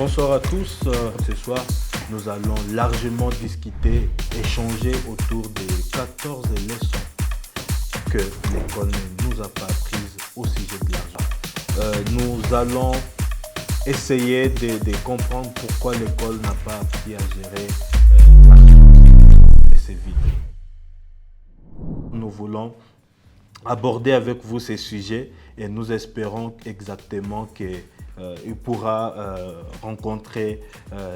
Bonsoir à tous. Ce soir, nous allons largement discuter, échanger autour des 14 leçons que l'école ne nous a pas apprises au sujet de l'argent. Nous allons essayer de comprendre pourquoi l'école n'a pas appris à gérer l'argent et ses vides. Nous voulons aborder avec vous ces sujets et nous espérons exactement qu'il pourra rencontrer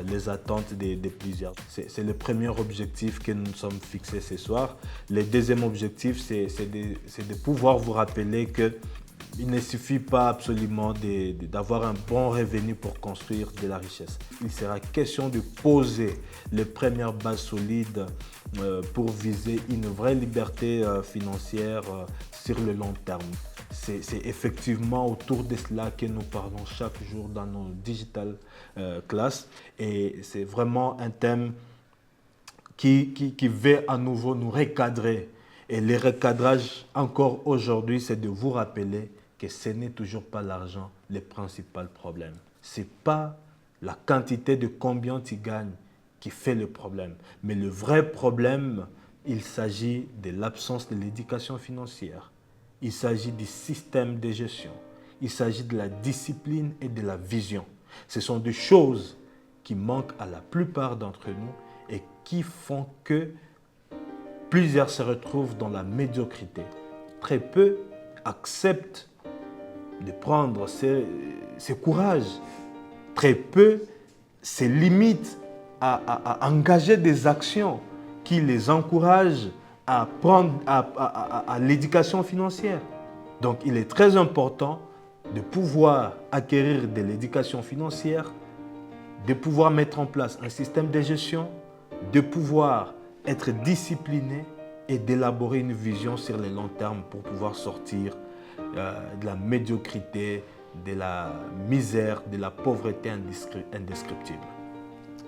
les attentes de plusieurs. C'est le premier objectif que nous nous sommes fixés ce soir. Le deuxième objectif, c'est de pouvoir vous rappeler qu'il ne suffit pas absolument d'avoir un bon revenu pour construire de la richesse. Il sera question de poser les premières bases solides pour viser une vraie liberté financière sur le long terme. C'est effectivement autour de cela que nous parlons chaque jour dans nos digital classes et c'est vraiment un thème qui veut à nouveau nous recadrer. Et le recadrage encore aujourd'hui, c'est de vous rappeler que ce n'est toujours pas l'argent le principal problème. Ce n'est pas la quantité de combien tu gagnes qui fait le problème. Mais le vrai problème, il s'agit de l'absence de l'éducation financière. Il s'agit du système de gestion. Il s'agit de la discipline et de la vision. Ce sont des choses qui manquent à la plupart d'entre nous et qui font que plusieurs se retrouvent dans la médiocrité. Très peu acceptent de prendre ce courage. Très peu se limitent à engager des actions qui les encouragent à prendre à l'éducation financière. Donc, il est très important de pouvoir acquérir de l'éducation financière, de pouvoir mettre en place un système de gestion, de pouvoir être discipliné et d'élaborer une vision sur le long terme pour pouvoir sortir de la médiocrité, de la misère, de la pauvreté indescriptible.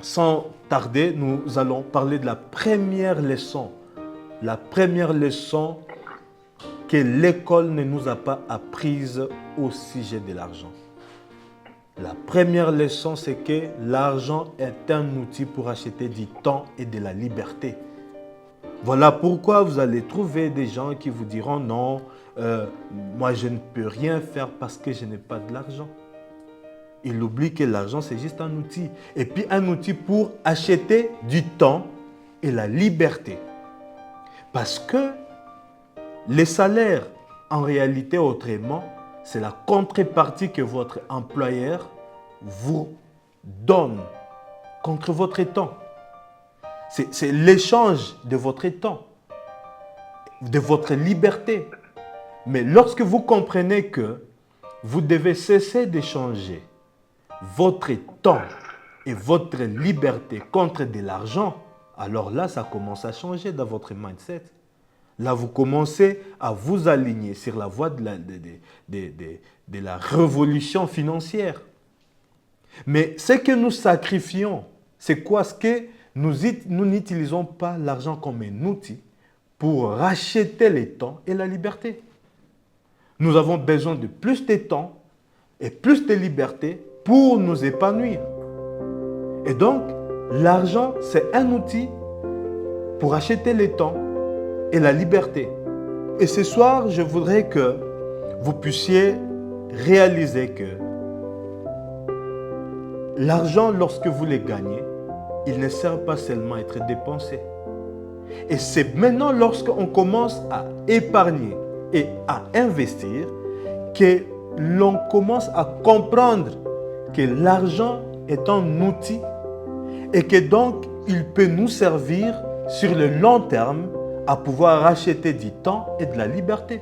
Sans tarder, nous allons parler de la première leçon. La première leçon que l'école ne nous a pas apprise au sujet de l'argent. La première leçon, c'est que l'argent est un outil pour acheter du temps et de la liberté. Voilà pourquoi vous allez trouver des gens qui vous diront non, moi je ne peux rien faire parce que je n'ai pas de l'argent. Il oublie que l'argent c'est juste un outil. Et puis un outil pour acheter du temps et la liberté. Parce que les salaires, en réalité autrement, c'est la contrepartie que votre employeur vous donne contre votre temps. C'est l'échange de votre temps, de votre liberté. Mais lorsque vous comprenez que vous devez cesser d'échanger votre temps et votre liberté contre de l'argent, alors là, ça commence à changer dans votre mindset. Là, vous commencez à vous aligner sur la voie de la révolution financière. Mais ce que nous sacrifions, c'est quoi? Ce que nous n'utilisons pas l'argent comme un outil pour racheter le temps et la liberté. Nous avons besoin de plus de temps et plus de liberté pour nous épanouir. Et donc, l'argent, c'est un outil pour acheter le temps et la liberté. Et ce soir, je voudrais que vous puissiez réaliser que l'argent, lorsque vous le gagnez, il ne sert pas seulement à être dépensé. Et c'est maintenant lorsqu'on commence à épargner et à investir que l'on commence à comprendre que l'argent est un outil et que donc il peut nous servir sur le long terme à pouvoir acheter du temps et de la liberté.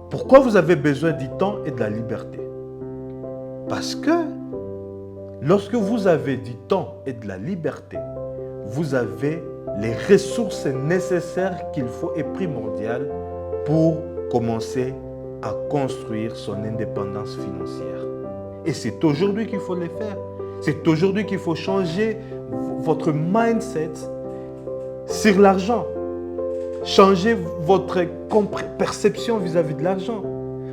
Pourquoi vous avez besoin du temps et de la liberté? Parce que lorsque vous avez du temps et de la liberté, vous avez les ressources nécessaires qu'il faut et primordiales pour commencer à construire son indépendance financière. Et c'est aujourd'hui qu'il faut le faire. C'est aujourd'hui qu'il faut changer votre mindset sur l'argent. Changer votre perception vis-à-vis de l'argent.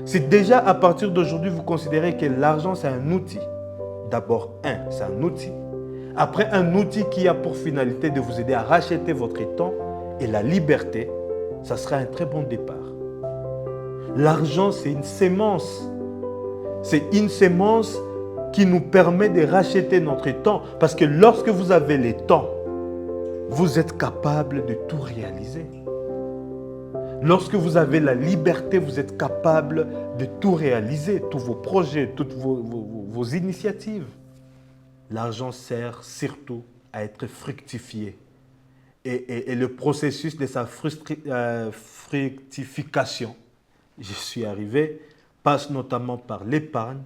C'est déjà à partir d'aujourd'hui, vous considérez que l'argent, c'est un outil. D'abord, c'est un outil. Après, un outil qui a pour finalité de vous aider à racheter votre temps et la liberté, ça sera un très bon départ. L'argent, c'est une sémence. C'est une sémence qui nous permet de racheter notre temps. Parce que lorsque vous avez le temps, vous êtes capable de tout réaliser. Lorsque vous avez la liberté, vous êtes capable de tout réaliser, tous vos projets, toutes vos initiatives. L'argent sert surtout à être fructifié. Et le processus de sa fructification, je suis arrivé, passe notamment par l'épargne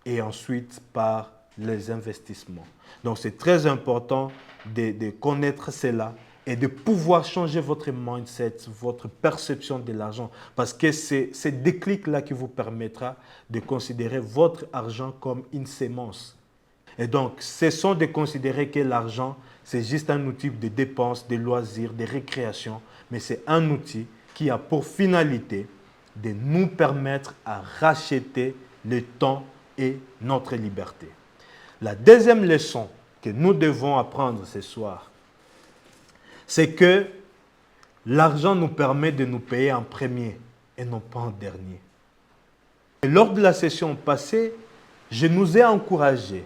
et ensuite par les investissements. Donc c'est très important de connaître cela et de pouvoir changer votre mindset, votre perception de l'argent. Parce que c'est ce déclic-là qui vous permettra de considérer votre argent comme une sémence. Et donc, cessons de considérer que l'argent, c'est juste un outil de dépenses, de loisirs, de récréation, mais c'est un outil qui a pour finalité de nous permettre à racheter le temps et notre liberté. La deuxième leçon que nous devons apprendre ce soir, c'est que l'argent nous permet de nous payer en premier et non pas en dernier. Et lors de la session passée, je nous ai encouragés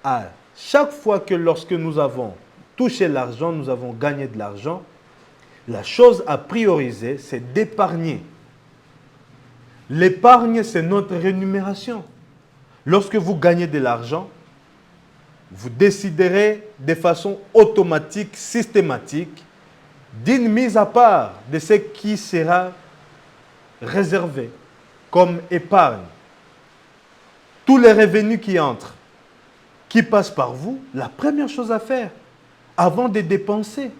à chaque fois que lorsque nous avons touché l'argent, nous avons gagné de l'argent, la chose à prioriser, c'est d'épargner. L'épargne, c'est notre rémunération. Lorsque vous gagnez de l'argent, vous déciderez de façon automatique, systématique, d'une mise à part de ce qui sera réservé comme épargne. Tous les revenus qui entrent, qui passent par vous, la première chose à faire, avant de dépenser,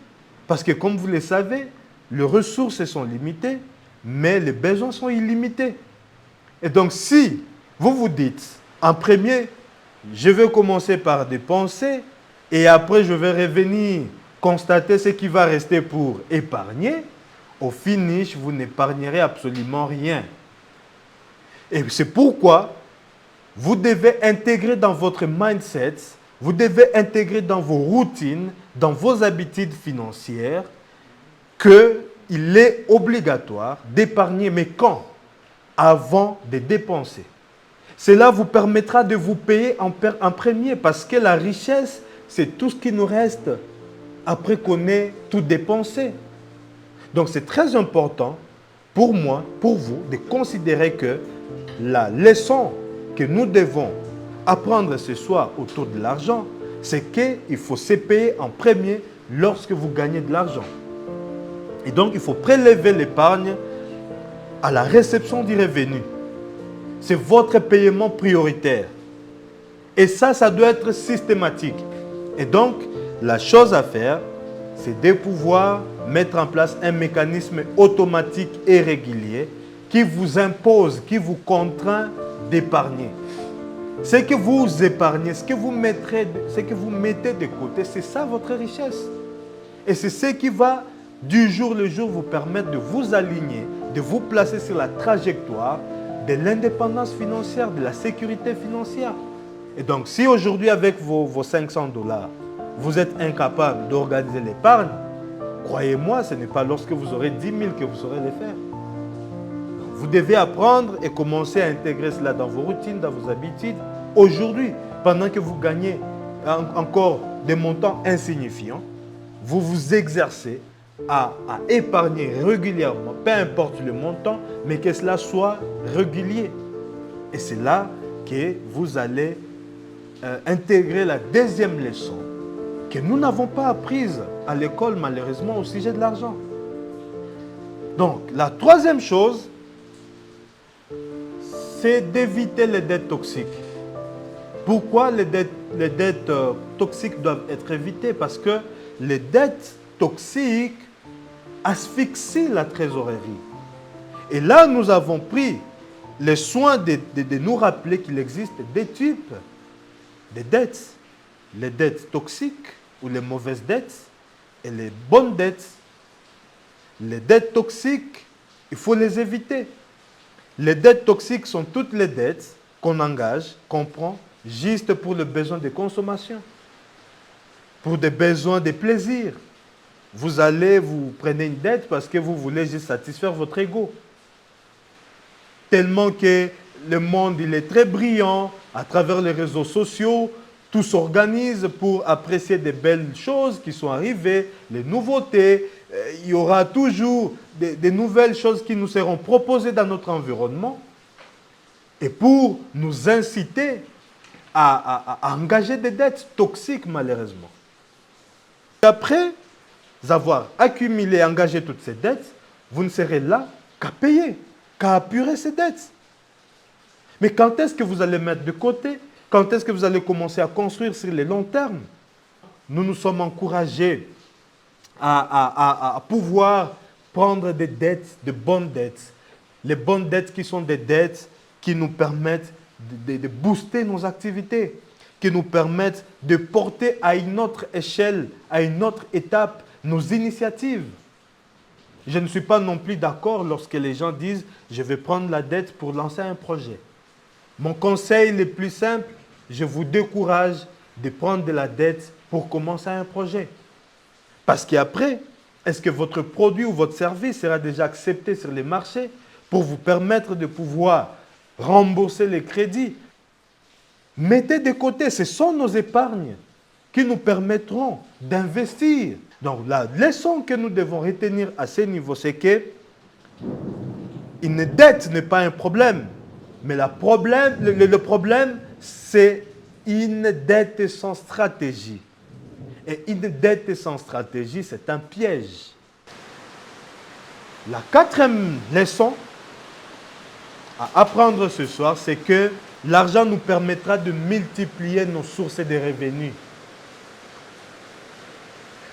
parce que comme vous le savez, les ressources sont limitées, mais les besoins sont illimités. Et donc si vous vous dites, en premier, je vais commencer par dépenser et après je vais revenir constater ce qui va rester pour épargner, au finish, vous n'épargnerez absolument rien. Et c'est pourquoi vous devez intégrer dans votre mindset, vous devez intégrer dans vos routines, dans vos habitudes financières, qu'il est obligatoire d'épargner. Mais quand? Avant de dépenser. Cela vous permettra de vous payer en premier parce que la richesse, c'est tout ce qui nous reste après qu'on ait tout dépensé. Donc c'est très important pour moi, pour vous, de considérer que la leçon que nous devons apprendre ce soir autour de l'argent, c'est qu'il faut se payer en premier lorsque vous gagnez de l'argent. Et donc, il faut prélever l'épargne à la réception du revenu. C'est votre paiement prioritaire. Et ça doit être systématique. Et donc, la chose à faire, c'est de pouvoir mettre en place un mécanisme automatique et régulier qui vous impose, qui vous contraint d'épargner. Ce que vous épargnez, ce que vous mettez de côté, c'est ça votre richesse. Et c'est ce qui va, du jour le jour, vous permettre de vous aligner, de vous placer sur la trajectoire de l'indépendance financière, de la sécurité financière. Et donc, si aujourd'hui, avec vos 500 $, vous êtes incapable d'organiser l'épargne, croyez-moi, ce n'est pas lorsque vous aurez 10 000 que vous saurez le faire. Vous devez apprendre et commencer à intégrer cela dans vos routines, dans vos habitudes. Aujourd'hui, pendant que vous gagnez encore des montants insignifiants, vous vous exercez à épargner régulièrement, peu importe le montant, mais que cela soit régulier. Et c'est là que vous allez intégrer la deuxième leçon que nous n'avons pas apprise à l'école, malheureusement, au sujet de l'argent. Donc, la troisième chose, c'est d'éviter les dettes toxiques. Pourquoi les dettes toxiques doivent être évitées? Parce que les dettes toxiques asphyxient la trésorerie. Et là, nous avons pris le soin de nous rappeler qu'il existe des types de dettes. Les dettes toxiques ou les mauvaises dettes et les bonnes dettes. Les dettes toxiques, il faut les éviter. Les dettes toxiques sont toutes les dettes qu'on engage, qu'on prend juste pour le besoin de consommation, pour des besoins de plaisir. Vous allez, vous prenez une dette parce que vous voulez juste satisfaire votre ego. Tellement que le monde il est très brillant, à travers les réseaux sociaux, tout s'organise pour apprécier des belles choses qui sont arrivées, les nouveautés. Il y aura toujours des nouvelles choses qui nous seront proposées dans notre environnement et pour nous inciter à engager des dettes toxiques malheureusement. Après avoir accumulé et engagé toutes ces dettes, vous ne serez là qu'à payer, qu'à apurer ces dettes. Mais quand est-ce que vous allez mettre de côté? Quand est-ce que vous allez commencer à construire sur les longs termes? Nous nous sommes encouragés à pouvoir prendre des dettes, de bonnes dettes. Les bonnes dettes qui sont des dettes qui nous permettent de booster nos activités, qui nous permettent de porter à une autre échelle, à une autre étape, nos initiatives. Je ne suis pas non plus d'accord lorsque les gens disent « je vais prendre la dette pour lancer un projet ». Mon conseil le plus simple, je vous décourage de prendre de la dette pour commencer un projet. Parce qu'après, est-ce que votre produit ou votre service sera déjà accepté sur les marchés pour vous permettre de pouvoir rembourser les crédits? Mettez de côté, ce sont nos épargnes qui nous permettront d'investir. Donc la leçon que nous devons retenir à ce niveau, c'est que une dette n'est pas un problème. Mais le problème, c'est une dette sans stratégie. Et une dette sans stratégie, c'est un piège. La quatrième leçon à apprendre ce soir, c'est que l'argent nous permettra de multiplier nos sources de revenus.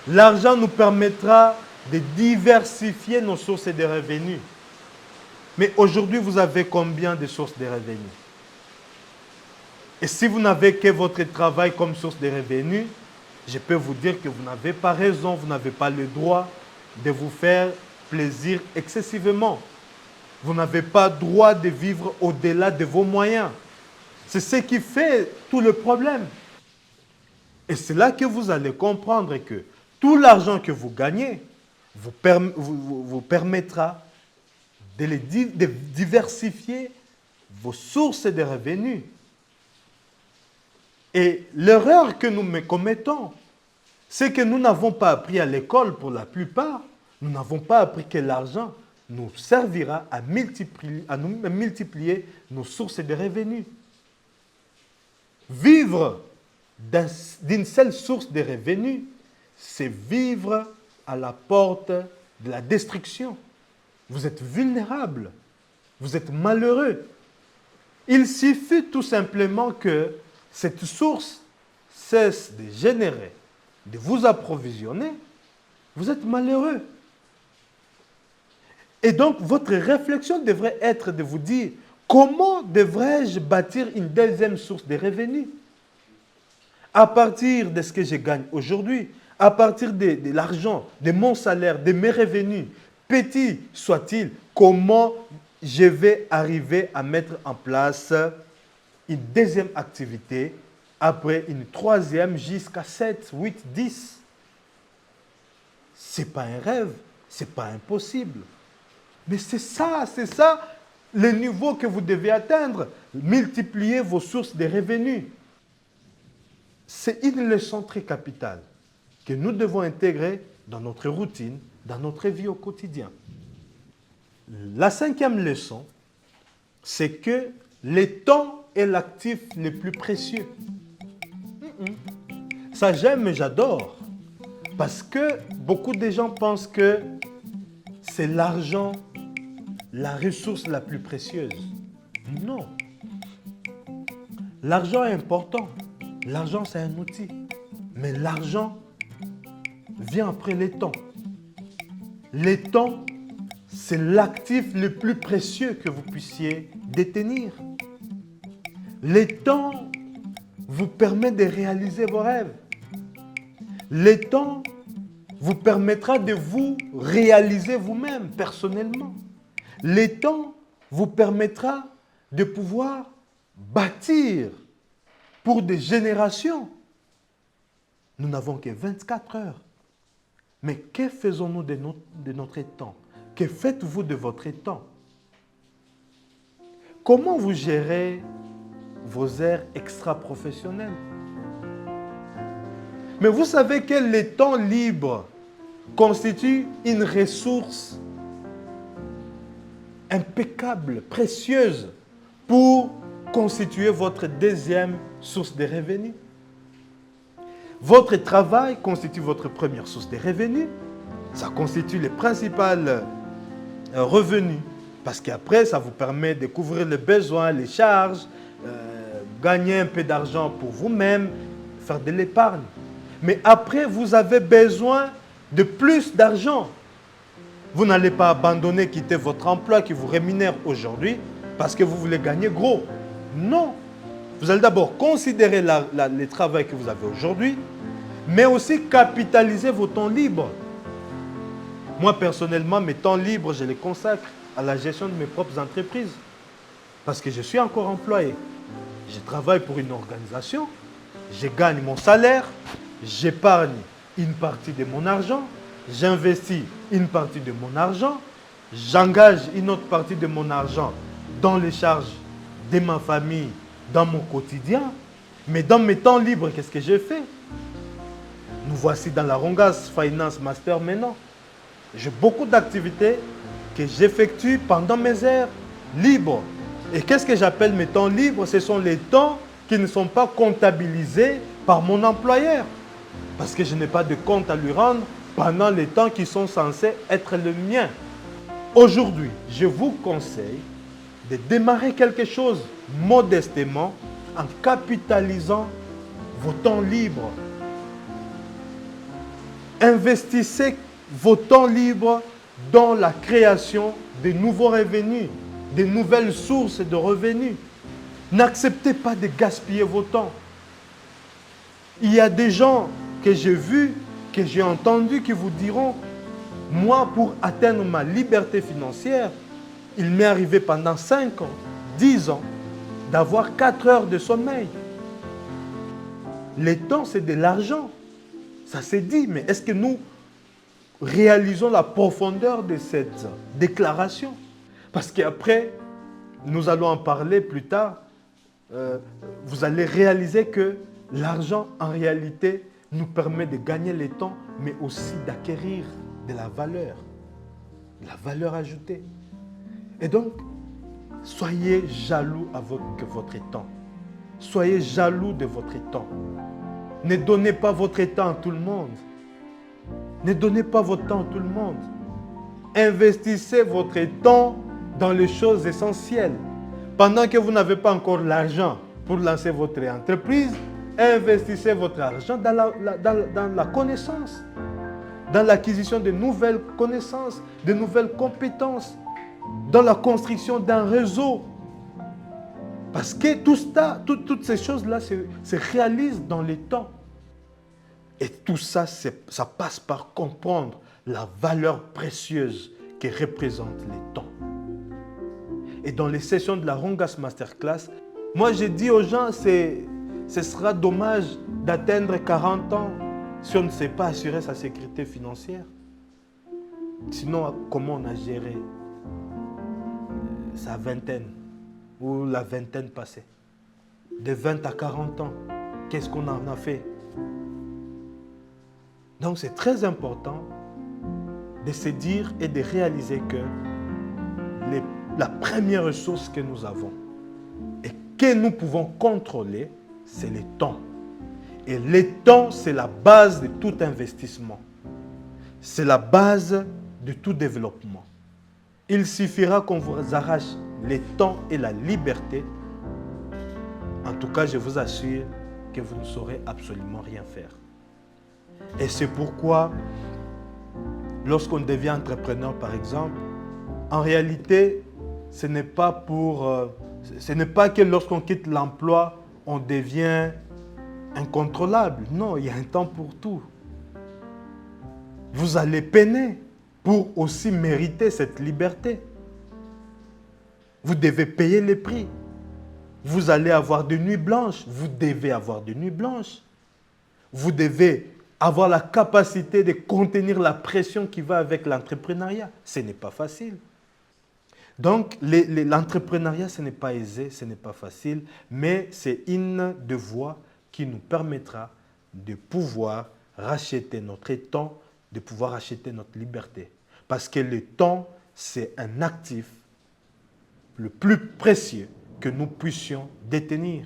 L'argent nous permettra de diversifier nos sources de revenus. Mais aujourd'hui, vous avez combien de sources de revenus? Et si vous n'avez que votre travail comme source de revenus, je peux vous dire que vous n'avez pas raison, vous n'avez pas le droit de vous faire plaisir excessivement. Vous n'avez pas le droit de vivre au-delà de vos moyens. C'est ce qui fait tout le problème. Et c'est là que vous allez comprendre que tout l'argent que vous gagnez vous permettra de diversifier vos sources de revenus. Et l'erreur que nous commettons, c'est que nous n'avons pas appris à l'école pour la plupart, nous n'avons pas appris que l'argent nous servira à multiplier nos sources de revenus. Vivre d'une seule source de revenus, c'est vivre à la porte de la destruction. Vous êtes vulnérable, vous êtes malheureux. Il suffit tout simplement que cette source cesse de générer, de vous approvisionner, vous êtes malheureux. Et donc, votre réflexion devrait être de vous dire, comment devrais-je bâtir une deuxième source de revenus? À partir de ce que je gagne aujourd'hui, à partir de l'argent, de mon salaire, de mes revenus, petit soit-il, comment je vais arriver à mettre en place une deuxième activité, après une troisième jusqu'à 7, 8, 10. Ce n'est pas un rêve, ce n'est pas impossible. Mais c'est ça le niveau que vous devez atteindre. Multiplier vos sources de revenus. C'est une leçon très capitale que nous devons intégrer dans notre routine, dans notre vie au quotidien. La cinquième leçon, c'est que le temps est l'actif le plus précieux. Ça j'aime et j'adore. Parce que beaucoup de gens pensent que c'est l'argent, la ressource la plus précieuse. Non. L'argent est important. L'argent, c'est un outil. Mais l'argent vient après le temps. Le temps, c'est l'actif le plus précieux que vous puissiez détenir. Le temps vous permet de réaliser vos rêves. Le temps vous permettra de vous réaliser vous-même personnellement. Le temps vous permettra de pouvoir bâtir pour des générations. Nous n'avons que 24 heures. Mais que faisons-nous de notre temps? Que faites-vous de votre temps? Comment vous gérez vos heures extra-professionnelles? Mais vous savez que le temps libre constitue une ressource impeccable, précieuse, pour constituer votre deuxième source de revenus. Votre travail constitue votre première source de revenus. Ça constitue le principal revenu. Parce qu'après, ça vous permet de couvrir les besoins, les charges, gagner un peu d'argent pour vous-même, faire de l'épargne. Mais après, vous avez besoin de plus d'argent. Vous n'allez pas abandonner, quitter votre emploi qui vous rémunère aujourd'hui parce que vous voulez gagner gros. Non. Vous allez d'abord considérer le travail que vous avez aujourd'hui, mais aussi capitaliser vos temps libres. Moi, personnellement, mes temps libres, je les consacre à la gestion de mes propres entreprises. Parce que je suis encore employé. Je travaille pour une organisation, je gagne mon salaire, j'épargne une partie de mon argent, j'investis une partie de mon argent, j'engage une autre partie de mon argent dans les charges de ma famille, dans mon quotidien. Mais dans mes temps libres, qu'est-ce que j'ai fait? Nous voici dans la Rongas Finance Master maintenant. J'ai beaucoup d'activités que j'effectue pendant mes heures libres. Et qu'est-ce que j'appelle mes temps libres? Ce sont les temps qui ne sont pas comptabilisés par mon employeur. Parce que je n'ai pas de compte à lui rendre pendant les temps qui sont censés être le mien. Aujourd'hui, je vous conseille de démarrer quelque chose modestement en capitalisant vos temps libres. Investissez vos temps libres dans la création de nouveaux revenus, de nouvelles sources de revenus. N'acceptez pas de gaspiller vos temps. Il y a des gens que j'ai vus, que j'ai entendus, qui vous diront, moi, pour atteindre ma liberté financière, il m'est arrivé pendant 5 ans, 10 ans, d'avoir 4 heures de sommeil. Le temps, c'est de l'argent. Ça s'est dit, mais est-ce que nous réalisons la profondeur de cette déclaration? Parce qu'après, nous allons en parler plus tard, vous allez réaliser que l'argent, en réalité, nous permet de gagner le temps, mais aussi d'acquérir de la valeur ajoutée. Et donc, soyez jaloux avec votre temps. Soyez jaloux de votre temps. Ne donnez pas votre temps à tout le monde. Ne donnez pas votre temps à tout le monde. Investissez votre temps dans les choses essentielles. Pendant que vous n'avez pas encore l'argent pour lancer votre entreprise, investissez votre argent dans la connaissance, dans l'acquisition de nouvelles connaissances, de nouvelles compétences, dans la construction d'un réseau. Parce que toutes ces choses-là se réalisent dans le temps. Et tout ça, ça passe par comprendre la valeur précieuse que représente le temps. Et dans les sessions de la Rongas Masterclass, moi j'ai dit aux gens, ce sera dommage d'atteindre 40 ans si on ne sait pas assurer sa sécurité financière. Sinon, comment on a géré sa vingtaine ou la vingtaine passée? De 20 à 40 ans, qu'est-ce qu'on en a fait? Donc c'est très important de se dire et de réaliser que la première ressource que nous avons et que nous pouvons contrôler, c'est le temps. Et le temps, c'est la base de tout investissement. C'est la base de tout développement. Il suffira qu'on vous arrache le temps et la liberté. En tout cas, je vous assure que vous ne saurez absolument rien faire. Et c'est pourquoi, lorsqu'on devient entrepreneur, par exemple, en réalité, ce n'est pas que lorsqu'on quitte l'emploi, on devient incontrôlable. Non, il y a un temps pour tout. Vous allez peiner pour aussi mériter cette liberté. Vous devez payer les prix. Vous allez avoir des nuits blanches. Vous devez avoir des nuits blanches. Vous devez avoir la capacité de contenir la pression qui va avec l'entrepreneuriat. Ce n'est pas facile. Donc, l'entrepreneuriat, ce n'est pas aisé, ce n'est pas facile, mais c'est une des voies qui nous permettra de pouvoir racheter notre temps, de pouvoir acheter notre liberté. Parce que le temps, c'est un actif le plus précieux que nous puissions détenir.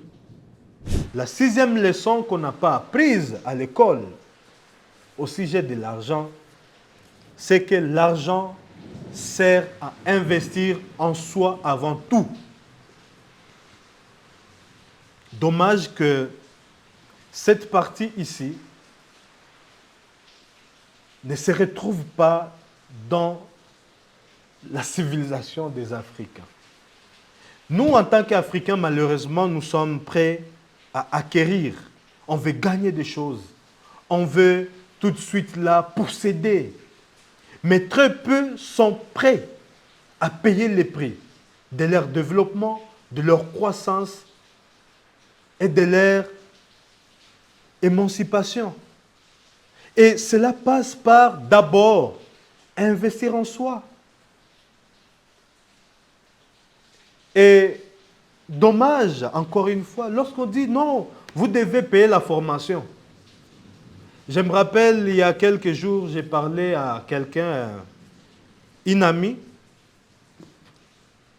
La 6e leçon qu'on n'a pas apprise à l'école au sujet de l'argent, c'est que l'argent sert à investir en soi avant tout. Dommage que cette partie ici ne se retrouve pas dans la civilisation des Africains. Nous, en tant qu'Africains, malheureusement, nous sommes prêts à acquérir. On veut gagner des choses. On veut tout de suite là posséder. Mais très peu sont prêts à payer les prix de leur développement, de leur croissance et de leur émancipation. Et cela passe par d'abord investir en soi. Et dommage, encore une fois, lorsqu'on dit non, vous devez payer la formation. Je me rappelle, il y a quelques jours, j'ai parlé à quelqu'un, une amie.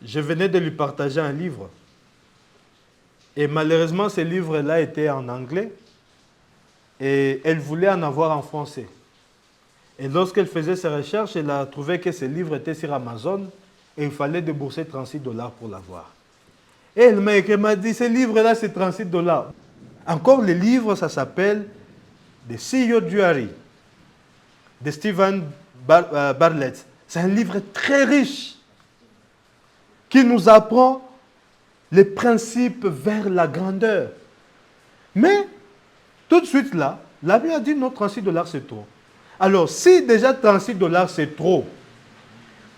Je venais de lui partager un livre. Et malheureusement, ce livre-là était en anglais. Et elle voulait en avoir en français. Et lorsqu'elle faisait ses recherches, elle a trouvé que ce livre était sur Amazon. Et il fallait débourser 36 $ pour l'avoir. Et elle m'a écrit, elle m'a dit, ce livre-là, c'est 36 $. Encore, le livre, ça s'appelle The CEO Diary de Steven Bartlett. C'est un livre très riche qui nous apprend les principes vers la grandeur. Mais, tout de suite là, la Bible a dit non, 36 $ c'est trop. Alors, si déjà 36 $ c'est trop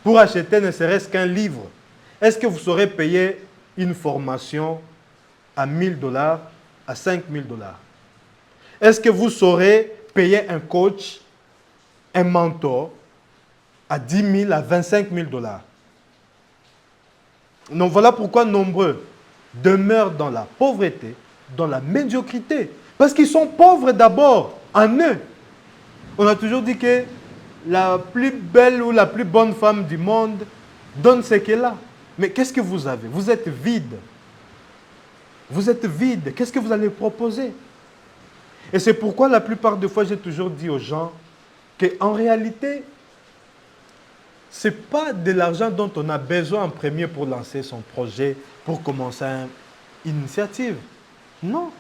pour acheter ne serait-ce qu'un livre, est-ce que vous saurez payer une formation à 1 000 $, à 5 000 $? Est-ce que vous saurez payer un coach, un mentor à 10 000, à 25 000 $? Donc voilà pourquoi nombreux demeurent dans la pauvreté, dans la médiocrité. Parce qu'ils sont pauvres d'abord, en eux. On a toujours dit que la plus belle ou la plus bonne femme du monde donne ce qu'elle a. Mais qu'est-ce que vous avez? Vous êtes vide. Vous êtes vide. Qu'est-ce que vous allez proposer? Et c'est pourquoi la plupart des fois, j'ai toujours dit aux gens qu'en réalité, ce n'est pas de l'argent dont on a besoin en premier pour lancer son projet, pour commencer une initiative. Non.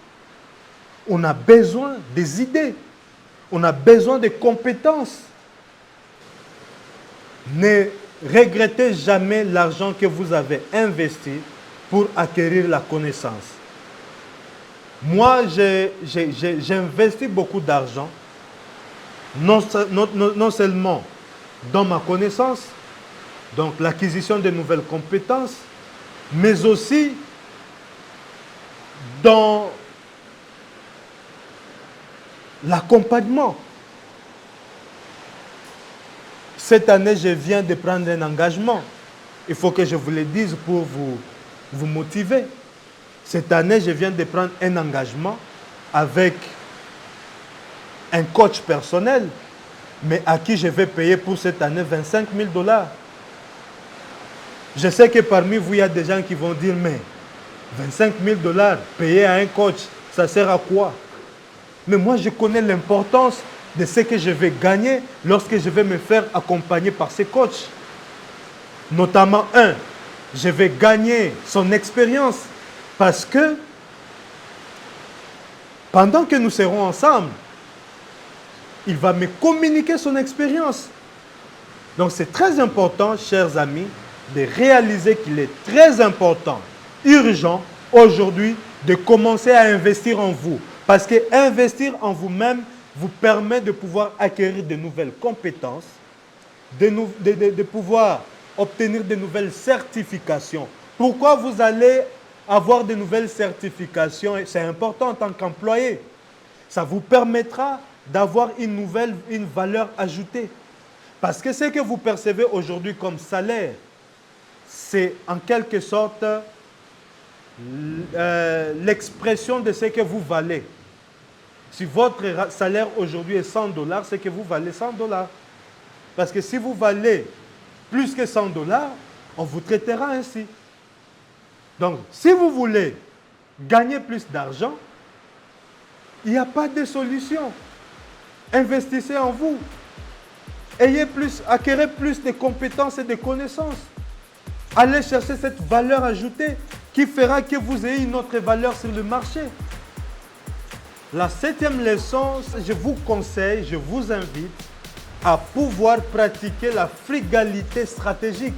On a besoin des idées. On a besoin des compétences. Ne regrettez jamais l'argent que vous avez investi pour acquérir la connaissance. Moi, j'ai investi beaucoup d'argent, non seulement dans ma connaissance, donc l'acquisition de nouvelles compétences, mais aussi dans l'accompagnement. Cette année, je viens de prendre un engagement. Il faut que je vous le dise pour vous motiver. Cette année, je viens de prendre un engagement avec un coach personnel, mais à qui je vais payer pour cette année 25 000 $. Je sais que parmi vous, il y a des gens qui vont dire, mais 25 000 $ payés à un coach, ça sert à quoi? Mais moi, je connais l'importance de ce que je vais gagner lorsque je vais me faire accompagner par ces coachs. Notamment, je vais gagner son expérience parce que pendant que nous serons ensemble, il va me communiquer son expérience. Donc c'est très important, chers amis, de réaliser qu'il est très important, urgent, aujourd'hui, de commencer à investir en vous. Parce que investir en vous-même vous permet de pouvoir acquérir de nouvelles compétences, de pouvoir obtenir de nouvelles certifications. Pourquoi vous allez avoir de nouvelles certifications, c'est important en tant qu'employé. Ça vous permettra d'avoir une valeur ajoutée. Parce que ce que vous percevez aujourd'hui comme salaire, c'est en quelque sorte l'expression de ce que vous valez. Si votre salaire aujourd'hui est 100 $, c'est que vous valez 100 $. Parce que si vous valez plus que 100 $, on vous traitera ainsi. Donc, si vous voulez gagner plus d'argent, il n'y a pas de solution. Investissez en vous. Acquérez plus de compétences et de connaissances. Allez chercher cette valeur ajoutée qui fera que vous ayez une autre valeur sur le marché. La 7e leçon, je vous conseille, je vous invite à pouvoir pratiquer la frugalité stratégique.